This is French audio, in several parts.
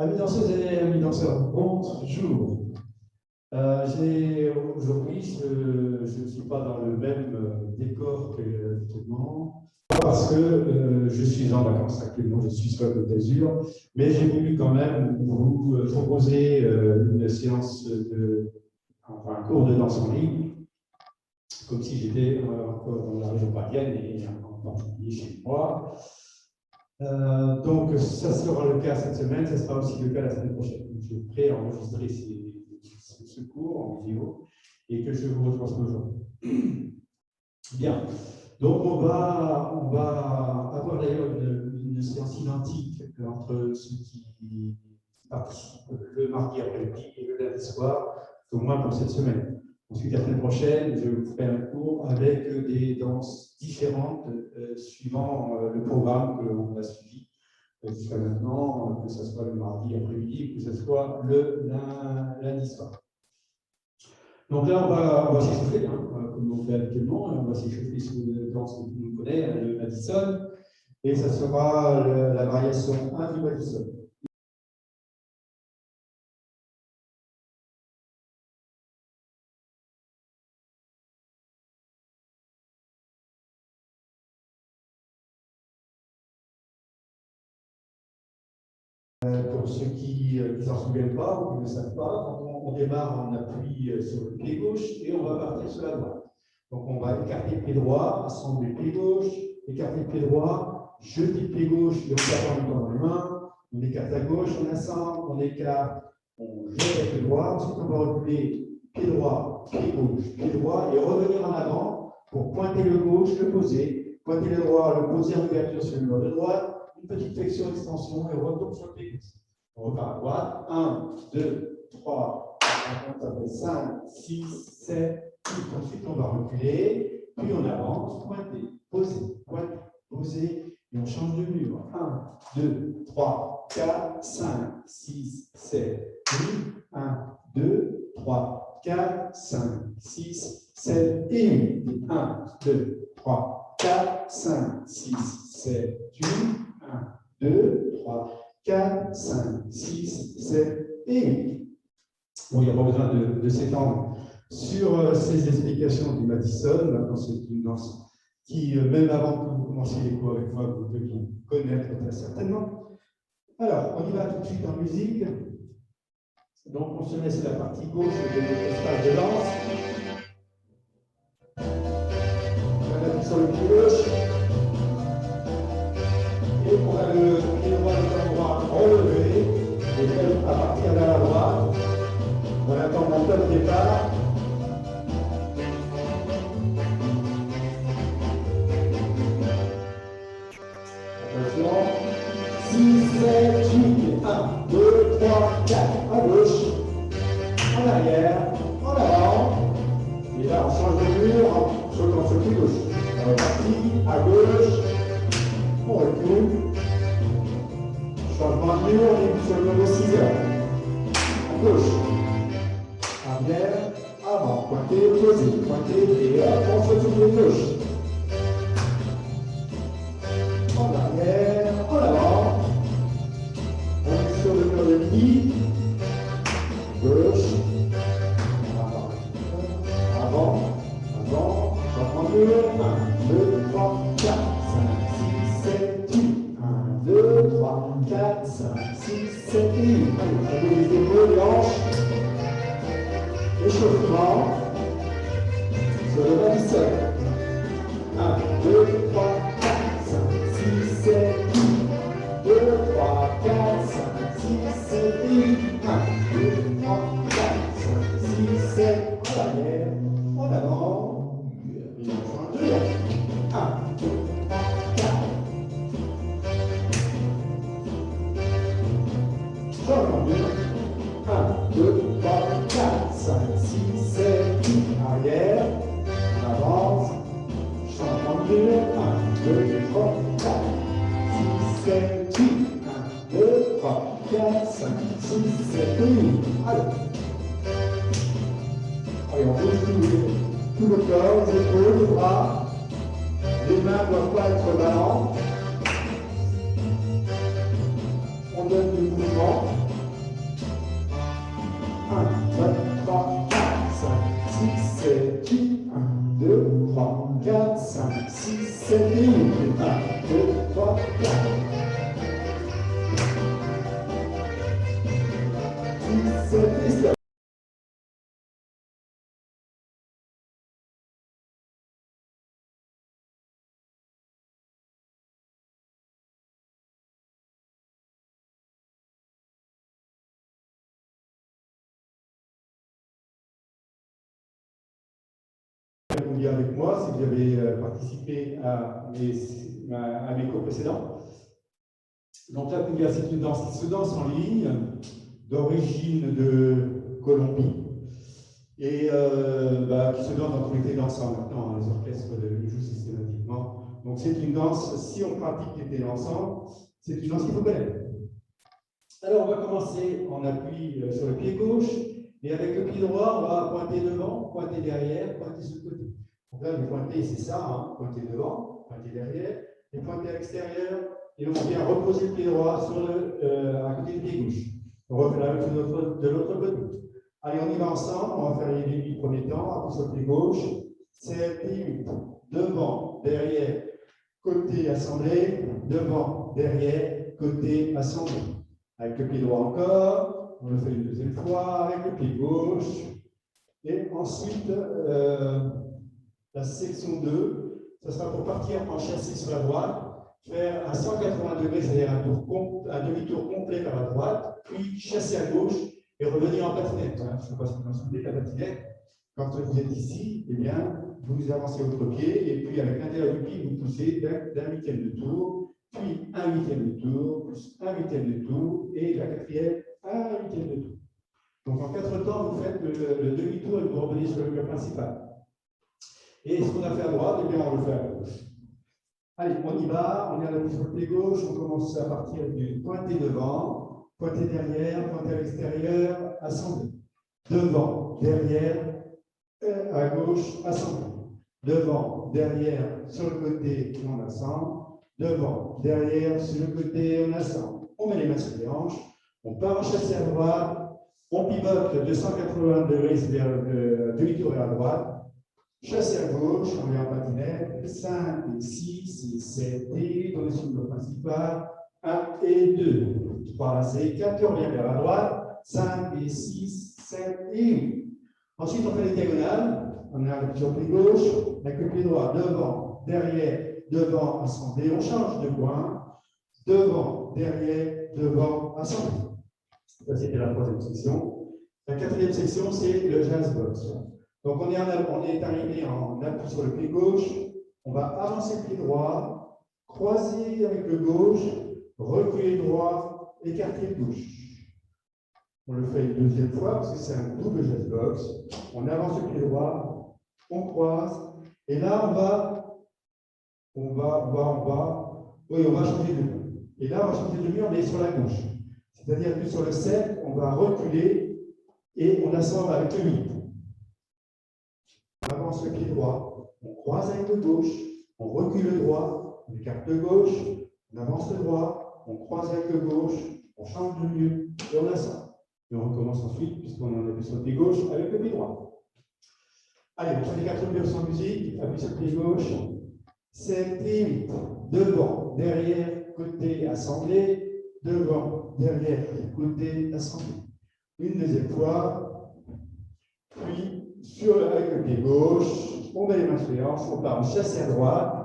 Amis danseuses et amis danseurs, bonjour. Aujourd'hui, je ne suis pas dans le même décor que habituellement, parce que je suis en vacances actuellement, je suis sur la Côte d'Azur, mais j'ai voulu quand même vous proposer une séance un cours de danse en ligne, comme si j'étais encore dans la région parisienne et en particulier chez moi. Donc, ça sera le cas cette semaine, ça sera aussi le cas la semaine prochaine. Je suis prêt à enregistrer ce cours en vidéo et que je vous retransmets aujourd'hui. Bien, donc on va avoir d'ailleurs une séance identique entre ceux qui participent le mardi après-midi et le lundi soir, au moins pour cette semaine. Ensuite, la semaine prochaine, je vous ferai un cours avec des danses différentes suivant le programme que l'on a suivi jusqu'à maintenant, que ce soit le mardi après-midi, que ce soit le lundi soir. Donc là, on va s'échauffer, comme on fait habituellement, on va s'échauffer sur une danse que tout le monde connaît, le Madison, et ça sera la variation 1 du Madison. Pour ceux qui ne s'en souviennent pas ou qui ne savent pas, on démarre en appui sur le pied gauche et on va partir sur la droite. Donc on va écarter le pied droit, assembler le pied gauche, écarter le pied droit, jeter le pied gauche et on tape en même temps dans les mains, on écarte à gauche, on assemble, on écarte, on jette avec le droit, ensuite on va reculer pied droit, pied gauche, pied droit et revenir en avant pour pointer le gauche, le poser, pointer le droit, le poser en ouverture sur le mur de droite, une petite flexion, extension et on retombe sur le pied gauche. On repart à droite, 1, 2, 3, 4, 5, 6, 7, 8. Ensuite, on va reculer, puis on avance, pointer, poser, et on change de mur. 1, 2, 3, 4, 5, 6, 7, 8. 1, 2, 3, 4, 5, 6, 7 et 8. 1, 2, 3, 4, 5, 6, 7, 8. 1, 2, 3, 4, 5, 6, 7 et 8. Bon, il n'y a pas besoin de s'étendre sur ces explications du Madison. Maintenant, c'est une danse qui, même avant que vous commenciez les cours avec moi, vous deviez connaître très certainement. Alors, on y va tout de suite en musique. Donc, on se met sur la partie gauche de notre espace de danse. On appuie sur le pied gauche. Et on a le pied droit et le droit relevé, et à partir de la droite, on attend mon top départ. Attention, 6, 7, 8, 1, 2, 3, 4, à gauche, en arrière, en avant, et là on change de mur en sautant sur le pied gauche. On est parti, à gauche, on recule. Changement de mur, on est sur le numéro 6 heures. À gauche. Arrière, avant. Pointer, pointer, et hop, on se tourne de gauche. En arrière, en avant. On est sur le mur de midi. Gauche. Avant. Changement de mur. 1, 2, 3, 4, 5, 6, 7, 8. 1, 2, 3, 4, 5, 6, 7 et 8. Allez, on bouge les épaules, les hanches. Échauffement sur le Madison. 1, 2, 3, 4, 5, 6, 7, 8. 2, 3, 4, 5, 6, 7 et 8. 1, 2, 3, 4, 5, 6, 7. En arrière, en avant. Et on change de mur. 1, 2, 4. Changement de mur. 1, 2, 3, 4, 5, 6, 7, 8. Arrière. On avance. Changement de mur. 1, 2, 3, 4, 6, 7, 8. 1, 2, 3, 4, 5, 6, 7 et 8. Allez, on bouge tout le corps, les épaules, les bras. Les mains ne doivent pas être ballantes. On donne du mouvement. 1, 2, 3, 4, 5, 6, 7, 8. 1, 2, 3, 4, 5, 6, 7 et 8. 1, 2, 3, 4. 6, 7 et 7. Vous dire avec moi, si vous avez participé à mes cours précédents. Donc la Cumbia, c'est une danse qui se danse en ligne, d'origine de Colombie, et qui se danse dans tous les pays dansants maintenant. Les orchestres le jouent systématiquement. Donc c'est une danse, si on pratique l'été dansant, c'est une danse qu'il faut connaître. Alors on va commencer en appui sur le pied gauche, et avec le pied droit, on va pointer devant, pointer derrière, pointer sur le côté. Donc là, le pointer, c'est ça, hein, pointer devant, pointer derrière, et pointer à l'extérieur, et on vient reposer le pied droit sur à côté du pied gauche. On refait la même chose de l'autre côté. Allez, on y va ensemble, on va faire les 8 premiers temps, appui sur le pied gauche, 7 et 8, devant, derrière, côté assemblé, devant, derrière, côté assemblé. Avec le pied droit encore, on le fait une deuxième fois, avec le pied gauche, et ensuite, la section 2, ça sera pour partir en chassé sur la droite, faire un 180 degrés, c'est-à-dire un demi-tour complet vers la droite, puis chasser à gauche et revenir en patinette. Je ne sais pas si vous vous souvenez, la patinette, quand vous êtes ici, eh bien, vous avancez votre pied et puis avec l'intérieur du pied, vous poussez d'un huitième de tour, puis un huitième de tour, plus un huitième de tour, et la quatrième, un huitième de tour. Donc en 4 temps, vous faites le demi-tour et vous revenez sur le mur principal. Et ce qu'on a fait à droite, eh bien, on le fait à gauche. Allez, on y va, on est à l'appui sur le pied gauche, on commence à partir du pointé devant, pointé derrière, pointé à l'extérieur, assemblé. Devant, derrière, à gauche, assemblé. Devant, derrière, sur le côté, on assemble. Devant, derrière, sur le côté, on assemble. On met les mains sur les hanches, on part en chassé à droite, on pivote de 180 degrés, c'est-à-dire demi-tour vers la droite. Chassé à gauche, on est en patinette, 5 et 6 et 7 et 8, on est sur le mur principal, 1 et 2, 3 et 4, on revient vers la droite, 5 et 6, 7 et 8. Ensuite, on fait les diagonales, on est sur le pied gauche, avec le pied droit devant, derrière, devant, assemblé, on change de coin, devant, derrière, devant, assemblé. Ça, c'était la troisième section. La quatrième section, c'est le jazz box. Donc, on est arrivé en appui sur le pied gauche, on va avancer le pied droit, croiser avec le gauche, reculer le droit, écarter le gauche. On le fait une deuxième fois parce que c'est un double jazz box. On avance le pied droit, on croise, et là on va changer de mur. Et là, on va changer de mur, mais sur la gauche. C'est-à-dire que sur le 7, on va reculer et on assemble avec le 8. On avance le pied droit, on croise avec le gauche, on recule le droit, on écarte le gauche, on avance le droit, on croise avec le gauche, on change de mur et on assemble. Et on recommence ensuite, puisqu'on en a vu sur le pied gauche, avec le pied droit. Allez, on fait les 4 murs sans musique, appuie sur le pied gauche, 7 et 8, devant, derrière, côté, assemblé, devant, derrière, côté, assemblé. Une deuxième fois, puis avec le pied gauche, on met les mains sur les hanches, on part en chassé à droite,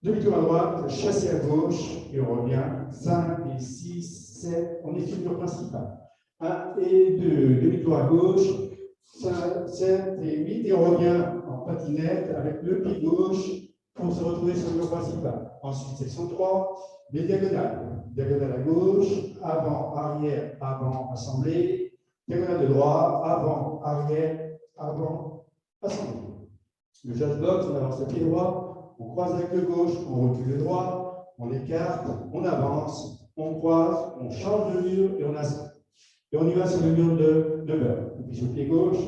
demi-tour à droite, chassé à gauche, et on revient 5 et 6, 7, on est sur le mur principal. 1 et 2, demi-tour à gauche, 5, 7 et 8, et on revient en patinette avec le pied gauche pour se retrouver sur le mur principal. Ensuite, section 3, les diagonales. Diagonale à gauche, avant, arrière, avant, assemblée. Diagonale de droit, avant, arrière, avant, assemblée. Le jazz box, on avance le pied droit, on croise avec le gauche, on recule le droit, on écarte, on avance, on croise, on change de mur et on assemble. Et on y va sur le mur de beurre. Et puis sur le pied gauche,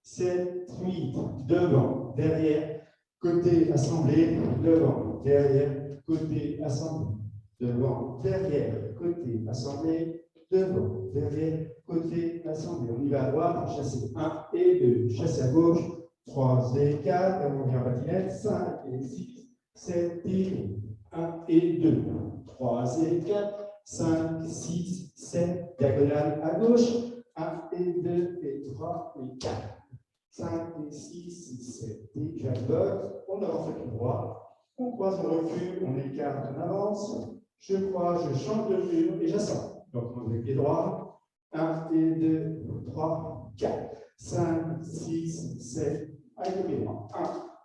7, 8, devant, derrière, côté assemblé, devant, derrière, côté assemblé, devant, derrière, côté assemblé, devant, derrière, côté, assemblée. On y va à droite, on chasse 1 et 2, chasse à gauche, 3 et 4, on revient en patinette, 5 et 6, 7 et 8, 1 et 2, 3 et 4, 5, 6, 7, diagonale à gauche, 1 et 2 et 3 et 4, 5 et 6, 7 et j'avance, on avance le pied droit, on croise, on recule, on écarte, on avance, je croise, je change de mur et j'ascends. Donc on met le pied droit, 1 et 2, 3, 4, 5, 6, 7, avec le pied droit, 1,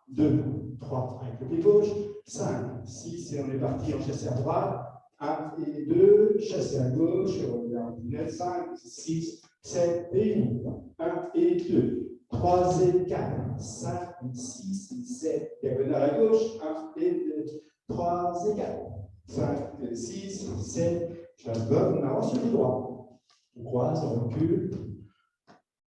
2, 3, avec le pied gauche, 5, 6, et on est parti en chassé à droite, 1 et 2, chassé à gauche, on revient en pinette, 5, 6, 7 et 8, 1 et 2, 3 et 4, 5, 6, 7, diagonale à gauche, 1 et 2, 3 et 4, 5, 6, 7, j'abonne, on avance sur le droit. On croise, on recule,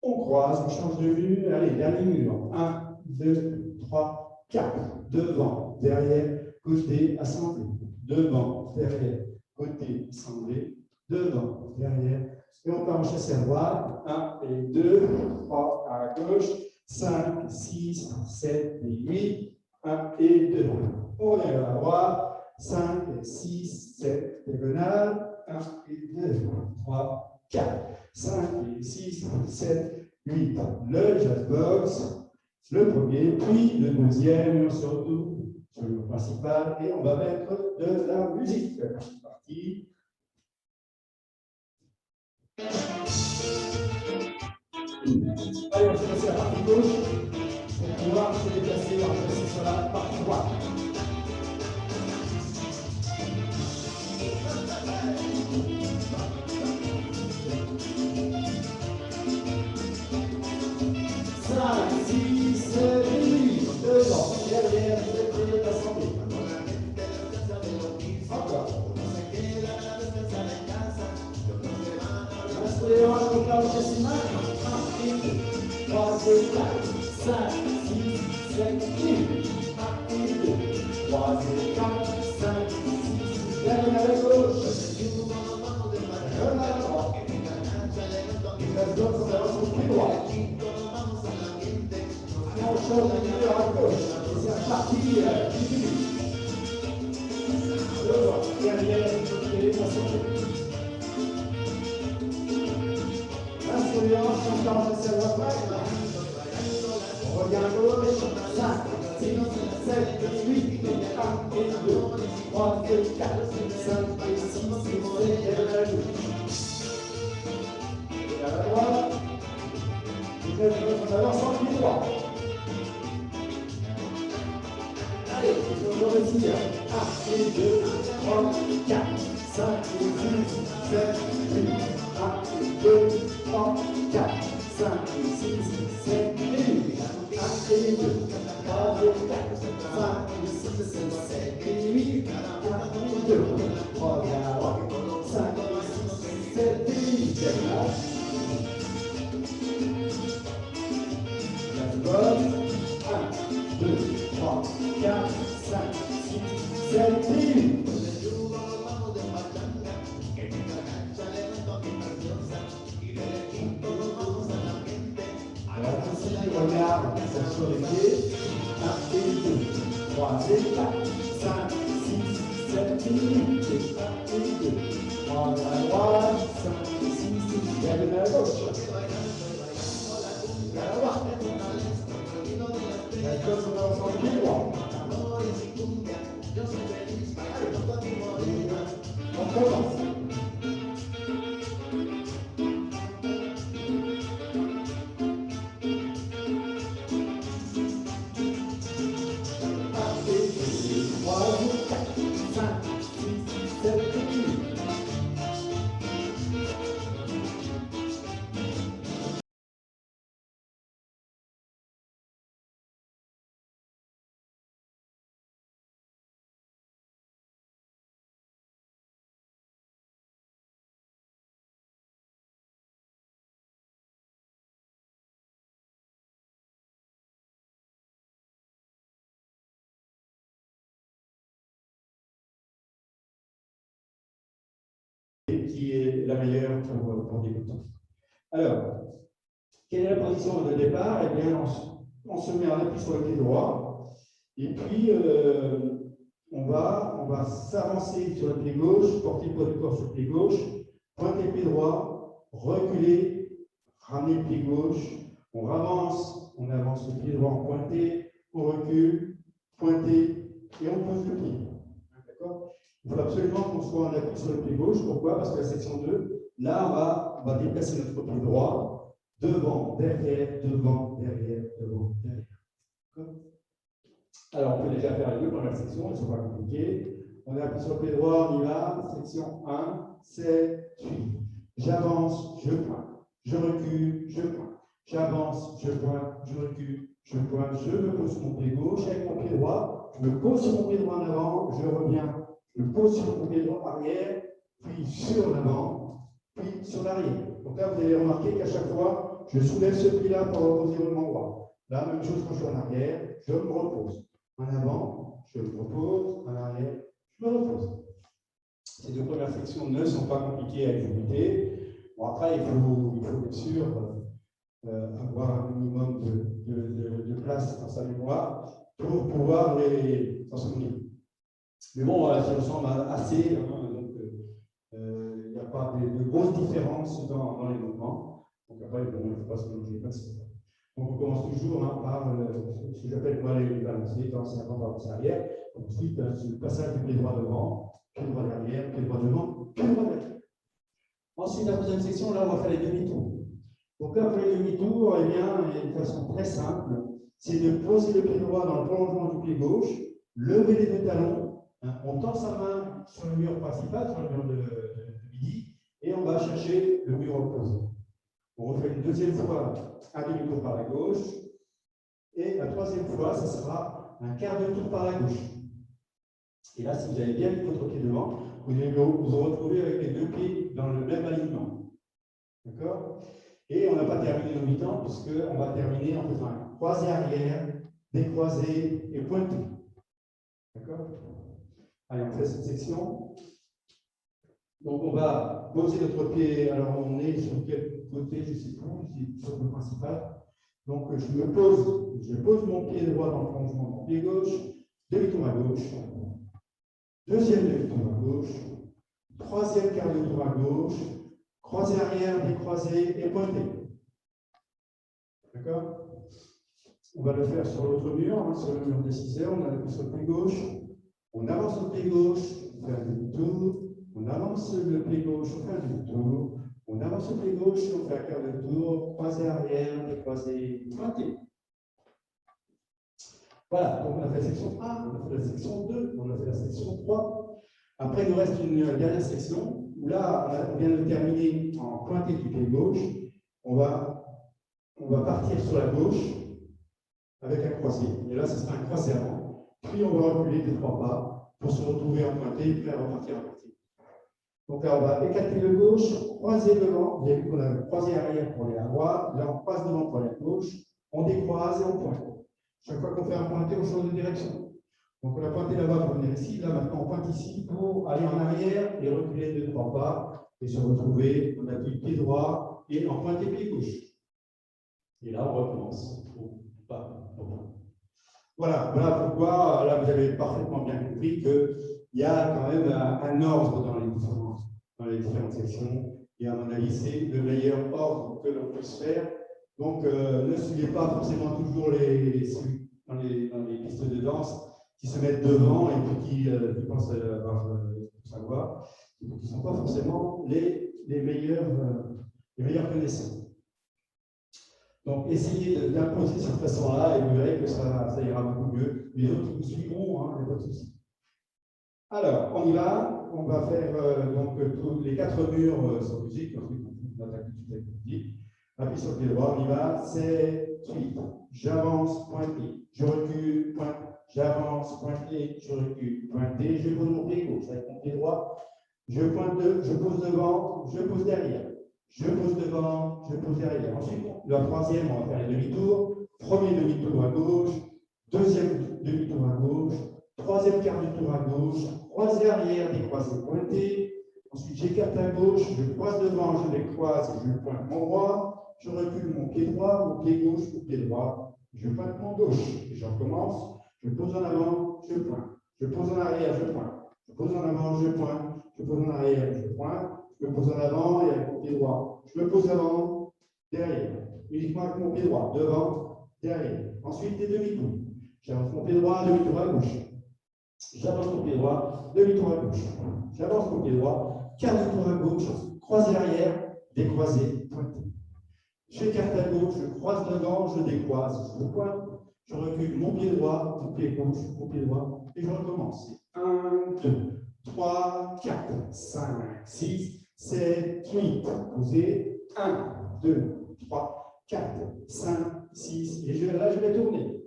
on croise, on change de mur, allez, dernier mur, 1, 2, 3, 4, devant, derrière, côté, assemblée, devant, derrière, côté, assemblée, devant, derrière, et on part en chassé à droite, 1 et 2, 3 à gauche, 5, 6, 7 et 8, 1 et 2, on revient à droite, 5, 6, 7, diagonale, 1 et 2, 3, 4, 5 et 6, 7, 8. Le jazz box, le premier, puis le deuxième, et on se retrouve sur le principal et on va mettre de la musique. C'est parti. Allez, on va passer à la partie gauche pour pouvoir se déplacer, on va passer sur la partie droite. Devant, derrière, côté, assemblée. Encore. Reste les hanches pour faire le chassé main. 1 et 2, 3 et 4, 5, 6, 7, 8. 1 et 2, 3 et 4, 5, 6, diagonale à gauche. Diagonale à droite. Il reste d'autres, on avance au pied droit. On change de mur à gauche. Et c'est reparti, 10 minutes. Devant, derrière, côté, assemblée. Sur les hanches, on part en chassé à droite. On revient à gauche. 5, 6, 7, 8, 1 et 2, 3 et 4, 5 et 6, 7, diagonale à gauche. Et à la droite, on avance en pied droit. Allez, on retire 1 et 2, 3, 4, 5 et 6, 7, 8, 1 et 2, 3, 4, 5 et 6, 7 et 8, 1 et 2, 3 et 4, 5 et 6, 7 et 8, 1 et 2, 3 et à droite, 5 et 6, 7 et 8, la 1, 2, 3, 4, 5, 6, 7 et 8. Alors, ici, je regarde sur les pieds. 1 et 2, 3 et 4, 5, 6, 7 et 8. 1 et 2, 3 à droite, 5 et 6, diagonale à gauche. À la droite. D'accord, on va ensemble pied droit. On commence. qui est la meilleure pour débuter. Alors, quelle est la position de départ? Eh bien, on se met en appui sur le pied droit, et puis on va s'avancer sur le pied gauche, porter le poids du corps sur le pied gauche, pointer le pied droit, reculer, ramener le pied gauche, on avance le pied droit en pointé, on recule, pointé, et on pose le pied. D'accord? Il faut absolument qu'on soit en appui sur le pied gauche. Pourquoi? Parce que la section 2, là, on va déplacer notre pied droit devant, derrière, devant, derrière, devant, derrière. Alors, on peut déjà faire les deux premières sections, elles ne sont pas compliquées. On est appuyé sur le pied droit, on y va. Section 1, c'est suivi. J'avance, je pointe. Je recule, je pointe. J'avance, je pointe, je recule, je pointe. Je me pose sur mon pied gauche avec mon pied droit. Je me pose sur mon pied droit en avant, je reviens. Je me pose sur mon pied droit arrière, puis sur l'avant, puis sur l'arrière. Donc là, vous allez remarquer qu'à chaque fois, je soulève ce pied-là pour reposer mon endroit. Là, même chose quand je suis en arrière, je me repose. En avant, je me repose. En arrière, je me repose. Ces deux premières sections ne sont pas compliquées à exécuter. Bon, après, il faut bien sûr avoir un minimum de place dans sa mémoire pour pouvoir s'en souvenir. Mais bon, ça ressemble assez, hein, donc il n'y a pas de grosses différences dans les mouvements. Donc après, bon, il ne faut pas se mélanger comme ça. Donc on commence toujours par ce que j'appelle moi les balanciers, dans 50 avant arrière. Ensuite, le passage du pied droit devant, pied droit derrière, pied droit devant, pied droit derrière. Ensuite, la deuxième section, là, on va faire les demi-tours. Donc là, pour les demi-tours, eh bien, il y a une façon très simple, c'est de poser le pied droit dans le prolongement du pied gauche, lever les deux talons, hein, on tend sa main sur le mur principal, sur le mur de midi, et on va chercher le mur opposé. On refait une deuxième fois un demi-tour par la gauche, et la troisième fois, ce sera un quart de tour par la gauche. Et là, si vous avez bien mis votre pied devant, vous allez vous retrouver avec les deux pieds dans le même alignement. D'accord? Et on n'a pas terminé nos mi-temps, puisqu'on va terminer en faisant un croisé arrière, décroisé et pointé. D'accord? Allez, on fait cette section. Donc, on va poser notre pied. Alors, on est sur quel côté? Je ne sais plus, sur le principal. Donc, je pose mon pied droit dans le prolongement de mon pied gauche, demi-tour à gauche, deuxième demi-tour à gauche, troisième quart de tour à gauche, croisé arrière, décroisé et pointé. D'accord? On va le faire sur l'autre mur, hein, sur le mur des 6 heures. On a appuyé sur le pied gauche, on avance le pied gauche, on fait un demi-tour, on avance le pied gauche, on fait un demi-tour, on avance le pied gauche, on fait un quart de tour, croisé arrière, décroisé, pointé. Voilà, donc on a fait la section 1, on a fait la section 2, on a fait la section 3. Après, il nous reste une dernière section où là, on vient de terminer en pointé du pied gauche. On va partir sur la gauche avec un croisé. Et là, ce sera un croisé avant. Puis, on va reculer de 3 pas pour se retrouver en pointé, puis repartir en pointé. Donc là, on va éclater le gauche, croiser devant. Vous avez vu qu'on a croisé arrière pour aller à droite. Là, on croise devant pour aller à gauche. On décroise et on pointe. Chaque fois qu'on fait un pointé, on change de direction. Donc, on a pointé là-bas pour venir ici. Là, maintenant, on pointe ici pour aller en arrière et reculer de 3 pas et se retrouver. On appuie pied droit et en pointé pied gauche. Et là, on recommence. Voilà pourquoi, là, vous avez parfaitement bien compris qu'il y a quand même un ordre dans les différentes sections. Et à mon avis, c'est le meilleur ordre que l'on puisse faire. Donc, ne suivez pas forcément toujours dans les pistes de danse qui se mettent devant et puis qui pensent avoir savoir, et qui ne sont pas forcément les meilleurs connaissants. Donc, essayez d'imposer cette façon-là et vous verrez que ça ira beaucoup mieux. Les autres vous suivront, hein, il n'y a pas de souci. Alors, on y va. On va faire donc tous les 4 murs sans musique. Ensuite, on attaque tout de suite avec la musique. Appuie sur le pied droit, on y va. C'est suite. J'avance, pointé. Je recule, pointe. J'avance, pointé. Je recule, pointé. Je pose mon pied gauche avec mon pied droit. Je pointe, je pose devant, je pose derrière. Je pose devant, je pose derrière. Ensuite, la troisième, on va faire les demi-tours. Premier demi-tour à gauche, deuxième demi-tour à gauche, troisième quart de tour à gauche, croisé arrière, décroisé, pointé. Ensuite, j'écarte à gauche, je croise devant, je les croise et je pointe mon droit. Je recule mon pied droit, mon pied gauche, mon pied droit. Je pointe mon gauche et je recommence. Je pose en avant, je pointe. Je pose en arrière, je pointe. Je pose en avant, je pointe. Je pose en arrière, je pointe. Je me pose en avant et avec mon pied droit. Je me pose avant, derrière. Uniquement avec mon pied droit, devant, derrière. Ensuite, des demi-tours. J'avance mon pied droit, demi-tour à gauche. J'avance mon pied droit, demi-tour à gauche. J'avance mon pied droit, quart de tour à gauche, croisé arrière, décroisé, pointé. J'écarte à gauche, je croise devant, je décroise, je pointe, je recule mon pied droit, mon pied gauche, mon pied droit, et je recommence. 1, 2, 3, 4, 5, 6, 7, 8. Posez. 1, 2, 3, 4, 5, 6. Et là, je vais tourner.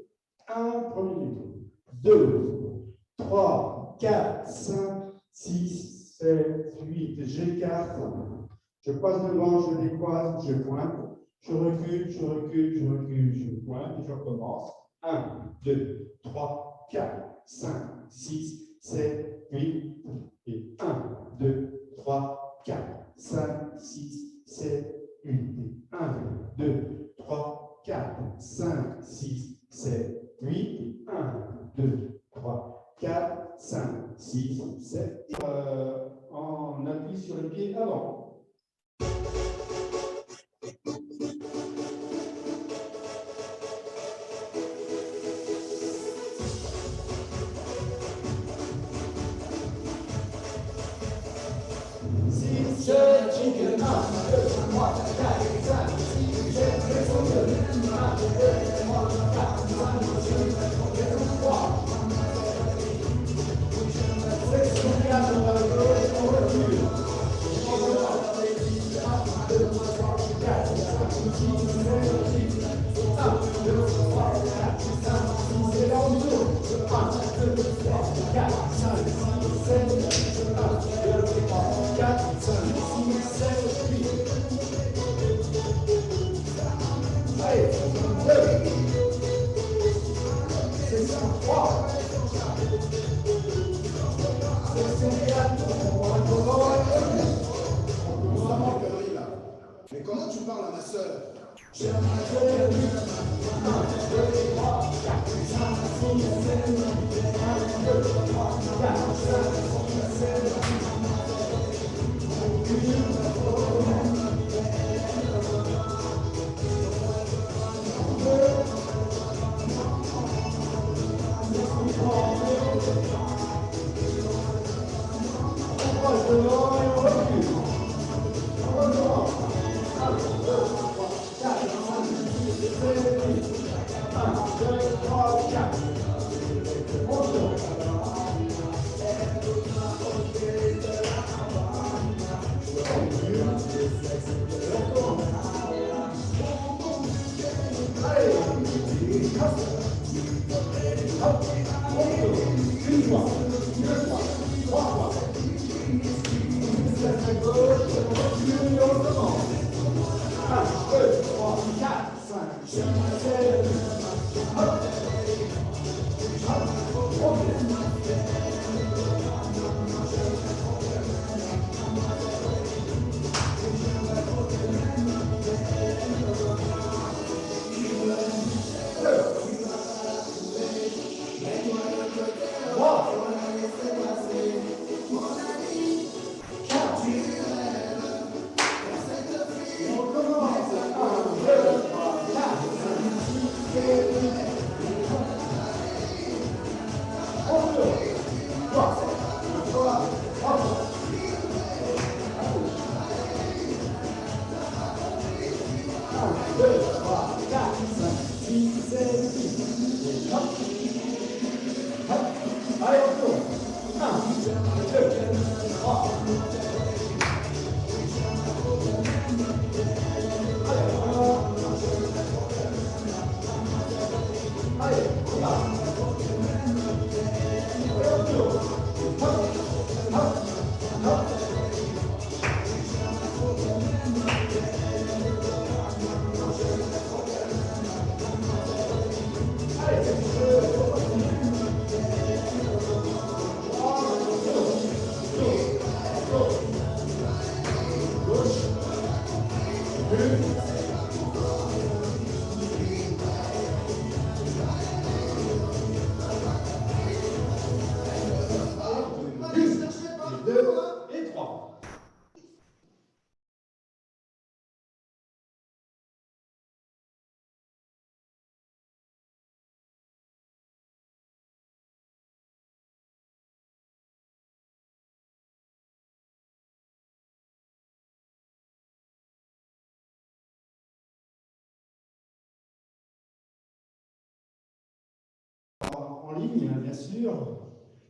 1, premier tour. 2, 3, 4, 5, 6, 7, 8. J'écarte. Je passe devant, je décroise, je pointe. Je recule, je recule, je recule, je pointe et je recommence. 1, 2, 3, 4, 5, 6, 7, 8. Et 1, 2, 3, 4, 5, 6, 7, 8. Et 1, 2, 3, 4, 5, 6, 7, 8. 1, 2, 3, 4, 5, 6, 7. On appuie sur le pied avant. Mais comment tu parles à ma sœur? ligne, bien sûr,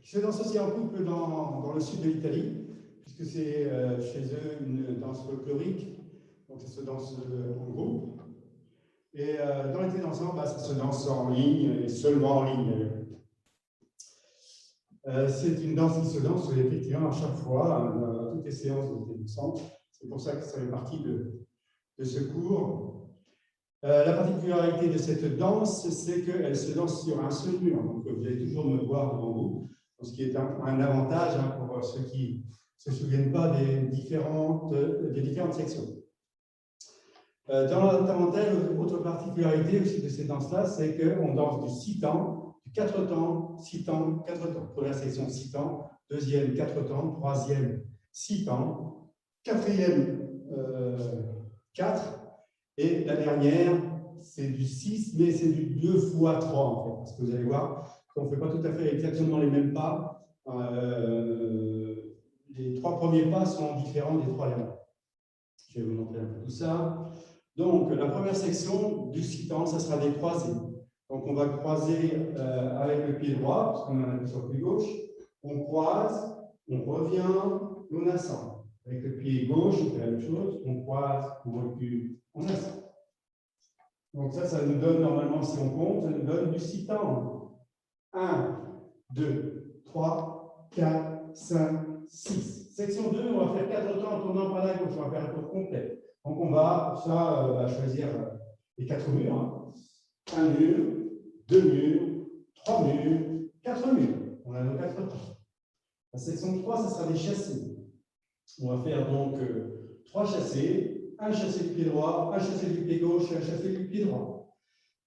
qui se danse aussi en couple dans le sud de l'Italie, puisque c'est chez eux une danse folklorique, donc ça se danse en groupe. Et dans l'été dansant, ça se danse en ligne, et seulement en ligne. C'est une danse qui se danse effectivement à chaque fois, à toutes les séances de l'été dansant. C'est pour ça que ça fait partie de ce cours. La particularité de cette danse, c'est qu'elle se danse sur un seul mur. Donc, vous allez toujours me voir devant vous, ce qui est un avantage pour ceux qui ne se souviennent pas des différentes sections. Dans la tarentelle, autre particularité aussi de ces danses-là, c'est qu'on danse du 6 temps, du 4 temps, 6 temps, 4 temps. Première section, 6 temps, deuxième, 4 temps, troisième, 6 temps, quatrième, 4. Et la dernière, c'est du 6, mais c'est du 2 fois 3, en fait. Parce que vous allez voir qu'on ne fait pas tout à fait exactement les mêmes pas. Les 3 premiers pas sont différents des 3 derniers. Je vais vous montrer un peu tout ça. Donc, la première section du 6 temps, ça sera des croisés. Donc, on va croiser avec le pied droit, parce qu'on en a sur le pied gauche. On croise, on revient, on ascend. Avec le pied gauche, on fait la même chose. On croise, on recule, on ascend. Donc ça nous donne normalement, si on compte, ça nous donne du 6 temps. 1, 2, 3, 4, 5, 6. Section 2, on va faire 4 temps en tournant par la gauche. On va faire un tour complet. Donc on va, pour ça, choisir les 4 murs. 1 mur, 2 murs, 3 murs, 4 murs. On a nos 4 temps. La section 3, ça sera des chassés. On va faire donc 3 chassés. Un chassé du pied droit, un chassé du pied gauche et un chassé du pied droit.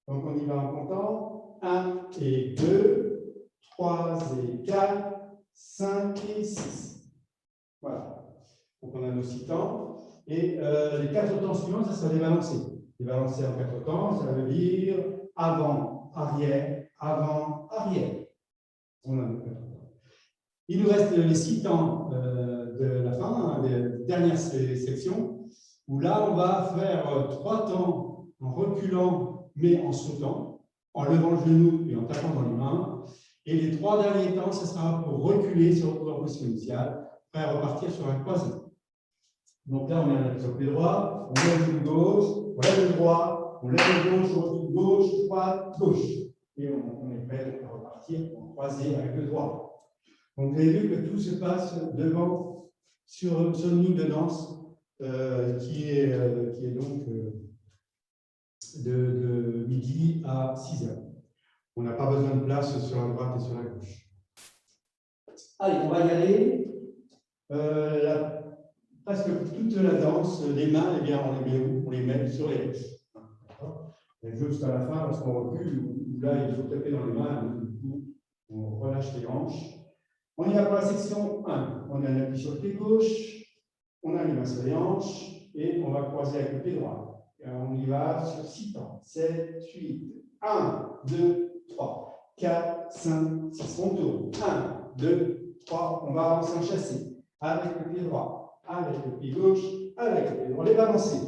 Donc on y va en comptant. 1 et 2, 3 et 4, 5 et 6. Voilà. Donc on a nos 6 temps. Et les 4 temps suivants, ça sera des balancés. Les balancés en 4 temps, ça veut dire avant, arrière, avant, arrière. On a nos 4 temps. Il nous reste les 6 temps de la fin, des dernières sections, où là, on va faire 3 temps en reculant, mais en sautant, en levant le genou et en tapant dans les mains. Et les 3 derniers temps, ce sera pour reculer sur leur position initiale, prêt à repartir sur un croisé. Donc là, on est sur le pied droit, on lève le genou gauche, on lève le droit, on lève le gauche, on recule gauche, droite, gauche. Et on est prêt à repartir en croisé avec le droit. Donc vous avez vu que tout se passe devant, sur une ligne de danse. Qui est donc de midi à 6 heures. On n'a pas besoin de place sur la droite et sur la gauche. Allez, on va y aller. Presque toute la danse, les mains, eh bien, on les met sur les hanches. Et juste à la fin, lorsqu'on recule, où là, il faut taper dans les mains, du coup, on relâche les hanches. On y va pour la section 1. On a un appui sur le pied gauche. On a les mains sur les hanches et on va croiser avec le pied droit. Et on y va sur 6 temps. 7, 8, 1, 2, 3, 4, 5, 6. On tourne. 1, 2, 3. On va avancer en chassé. Avec le pied droit, avec le pied gauche, avec le pied droit. Les balancer.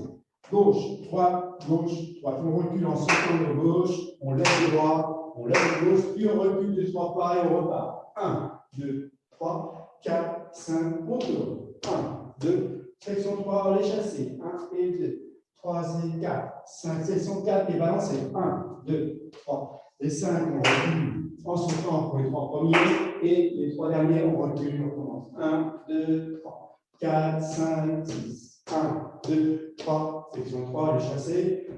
Gauche, droite, gauche, droite. On recule en sautant de gauche. On lève le droit, on lève le gauche. Puis on recule de 3 pas et on repart. 1, 2, 3, 4, 5. On tourne. 1, 2, section 3, les chassés, 1 et 2, 3 et 4, 5, section 4, les balancés, 1, 2, 3, les 5, on recule en sautant pour les 3 premiers, et les 3 derniers, on recule, on commence, 1, 2, 3, 4, 5, 6, 1, 2, 3, section 3, les chassés,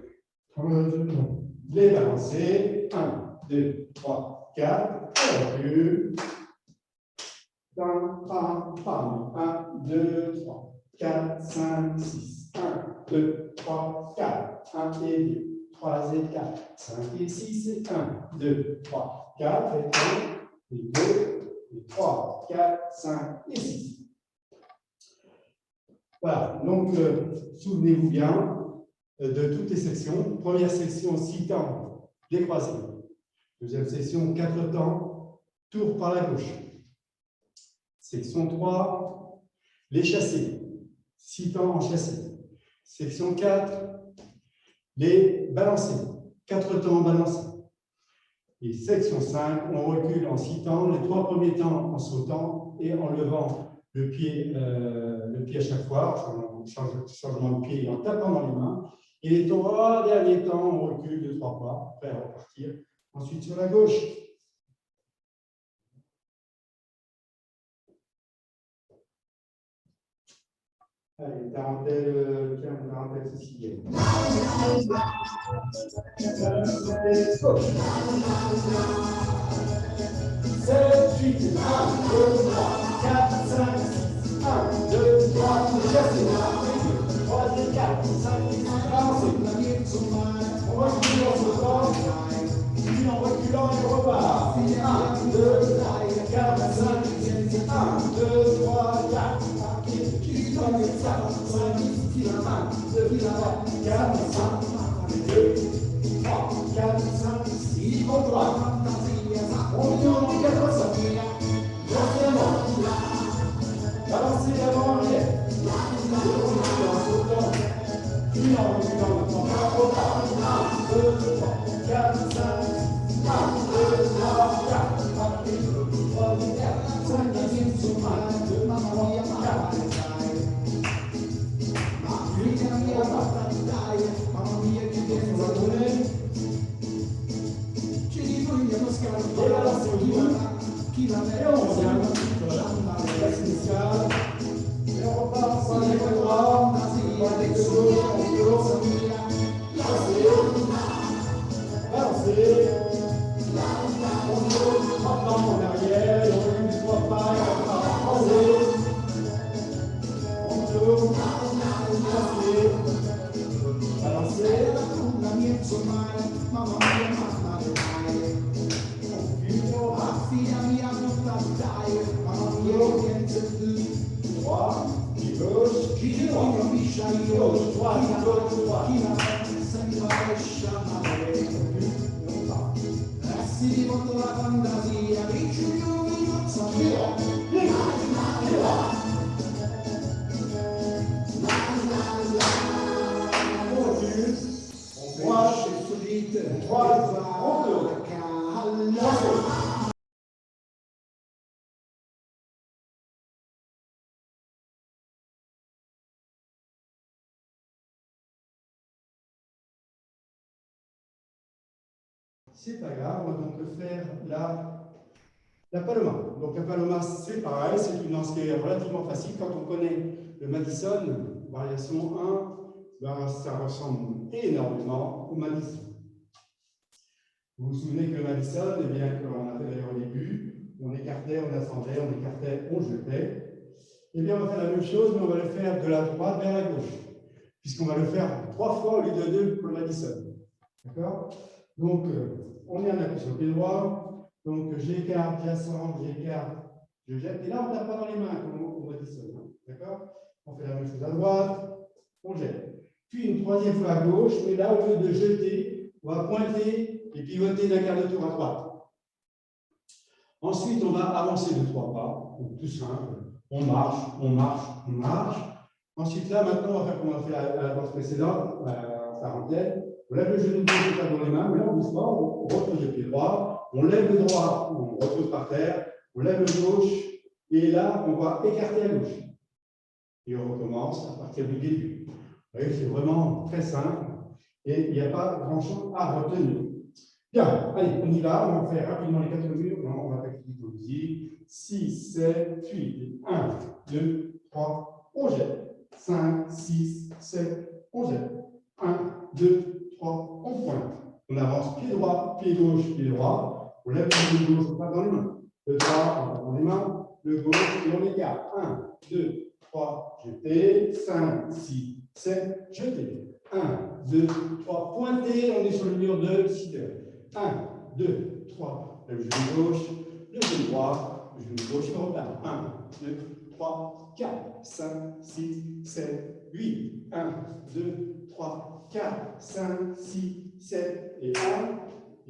les balancés, 1, 2, 3, 4, on recule, 1, 2, 3, 4, 5, 6, 1, 2, 3, 4, 1 et 2, 3 et 4, 5 et 6, et 1, 2, 3, 4, et 1, et 2, et 3, 4, 5 et 6. Voilà, donc souvenez-vous bien de toutes les sections. Première section, 6 temps, les croisés. Deuxième section, 4 temps, tour par la gauche. Section 3, les chassés, 6 temps en chassé. Section 4, les balancés, 4 temps en balancé. Et section 5, on recule en 6 temps, les 3 premiers temps en sautant et en levant le pied à chaque fois, changement de pied et en tapant dans les mains. Et les 3 derniers temps, on recule de 3 pas, prêt à repartir. Ensuite sur la gauche. Allez, tarentelle sicilienne. 7, 8, 1, 2, 3, 4, 5, 6, 1, 2, 3, chassez, 3, 4, 5, 6, avancez. On recule en sautant, puis en reculant et on repart. 1, 2, 3, 4, 5, 6, 1, 2, 3, 4, 5, 6, 1, 2, 3, 4, 5, 2, 3, 4, 5, 6, on droite. On tourne les 4 fois. Balancez avant. Balancez avant arrière. En sautant. Puis en reculant. On repart. 1, 2, 3, 4, 5, 1, 2, 3, 4, 5, 3, 4, 5, 6, 1, 2, 3, 4. Et balancez au bout. Et on revient. Place initiale. Et on repart sur les droits. Avec de gauche, on tourne. Balancez. On tourne 3 pas en arrière. Et on recule 3 pas. Et on repart croisé. On tourne. Balancez. Droit, pied gauche, pied droit, gauche, droite, gauche, droite. C'est pas grave, on va donc faire la Paloma. Donc la Paloma, c'est pareil, c'est une danse qui est relativement facile. Quand on connaît le Madison, variation 1, ben, ça ressemble énormément au Madison. Vous vous souvenez que le Madison, eh bien, qu'on a fait d'ailleurs au début, on écartait, on ascendait, on écartait, on jetait. Eh bien, on va faire la même chose, mais on va le faire de la droite vers la gauche, puisqu'on va le faire 3 fois au lieu de 2 pour le Madison. D'accord? Donc, on est en appui sur le pied droit. Donc, j'écarte, j'ascends, j'écarte, je jette. Et là, on ne tape pas dans les mains comme au Madison. D'accord? On fait la même chose à droite, on jette. Puis une 3e fois à gauche, mais là, au lieu de jeter, on va pointer et pivoter d'un quart de tour à droite. Ensuite, on va avancer de 3 pas. Donc, tout simple. On marche, on marche, on marche. Ensuite, là, maintenant, on va faire comme on a fait à la danse précédente, en tarentelle. On lève le genou gauche, on tape dans les mains, mais là, on doucement, on repose le pied droit, on lève le droit, on repose par terre, on lève le gauche, et là, on va écarter à gauche. Et on recommence à partir du début. Vous voyez, c'est vraiment très simple, et il n'y a pas grand-chose à retenir. Bien, allez, on y va, on va faire rapidement les 4 mesures, on va pratiquer la musique. 6, 7, 8, 1, 2, 3, on jette. 5, 6, 7, on jette. 1, 2, 3, on pointe. On avance pied droit, pied gauche, pied droit. On lève le pied gauche, on tape dans les mains. Le droit, on tape dans les mains. Le gauche, et on écarte. 1, 2, 3, jeter. 5, 6, 7, jeter. 1, 2, 3, pointer. On est sur le mur de 6 heures. 1, 2, 3, le genou gauche, le genou droit, le genou gauche, on repart. 1, 2, 3, 4, 5, 6, 7, 8. 1, 2, 3, 4, 5, 6, 7, et 1,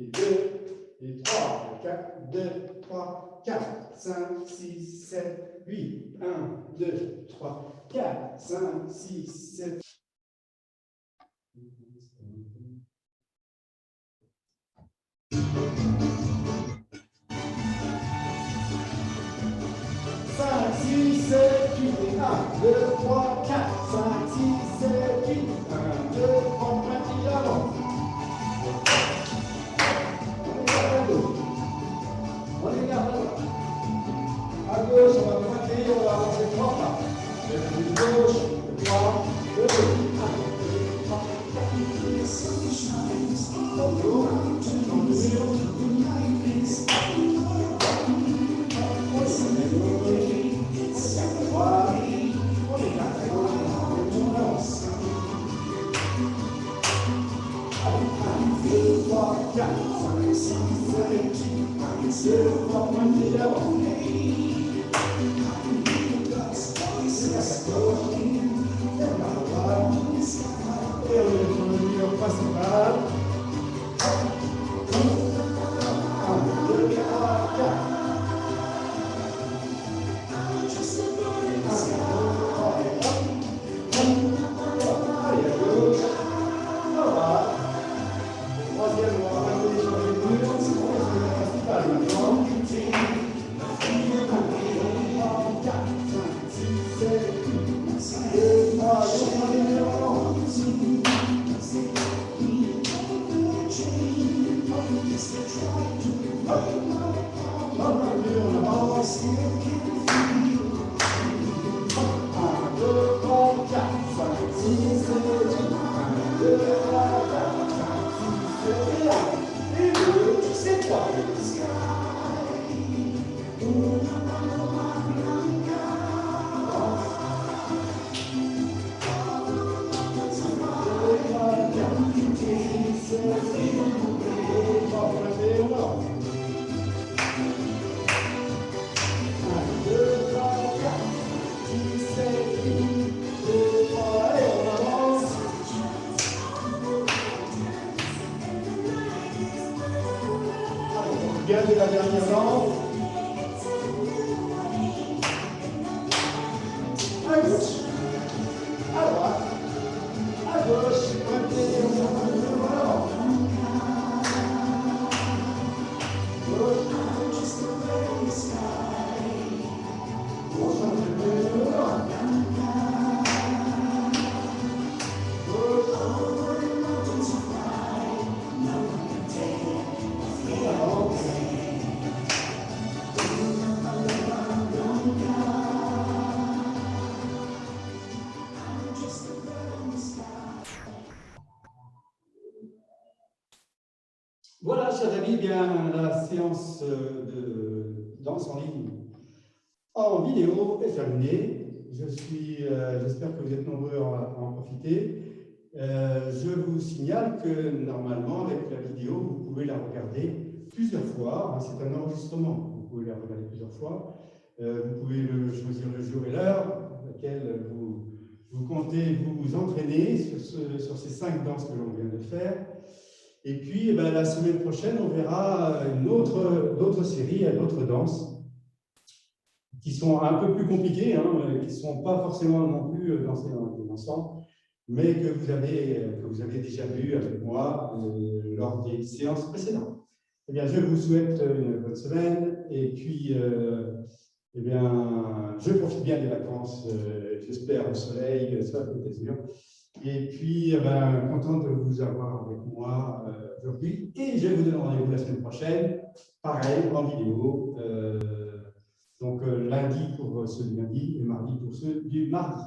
et 2, et 3, 4, 2, 3, 4, 5, 6, 7, 8. 1, 2, 3, 4, 5, 6, 7. Thank you. Bien de la dernière danse. À gauche, à droite, à gauche, pointez, voilà. Voilà, chers amis, bien la séance de danse en ligne en vidéo est terminée. J'espère que vous êtes nombreux à en profiter. Je vous signale que normalement, avec la vidéo, vous pouvez la regarder plusieurs fois. C'est un enregistrement, vous pouvez la regarder plusieurs fois. Vous pouvez choisir le jour et l'heure à laquelle vous comptez vous entraîner sur ces 5 danses que l'on vient de faire. Et puis, la semaine prochaine, on verra d'autres séries, d'autres danses qui sont un peu plus compliquées, qui ne sont pas forcément non plus dansées ensemble, mais que vous avez déjà vues avec moi lors des séances précédentes. Eh bien, je vous souhaite une bonne semaine et puis, je profite bien des vacances, j'espère au soleil, ça peut être sûr. Et puis, content de vous avoir avec moi aujourd'hui. Et je vous donne rendez-vous la semaine prochaine, pareil, en vidéo. Donc, lundi pour ceux du lundi et mardi pour ceux du mardi.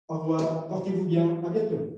Au revoir, portez-vous bien, à bientôt.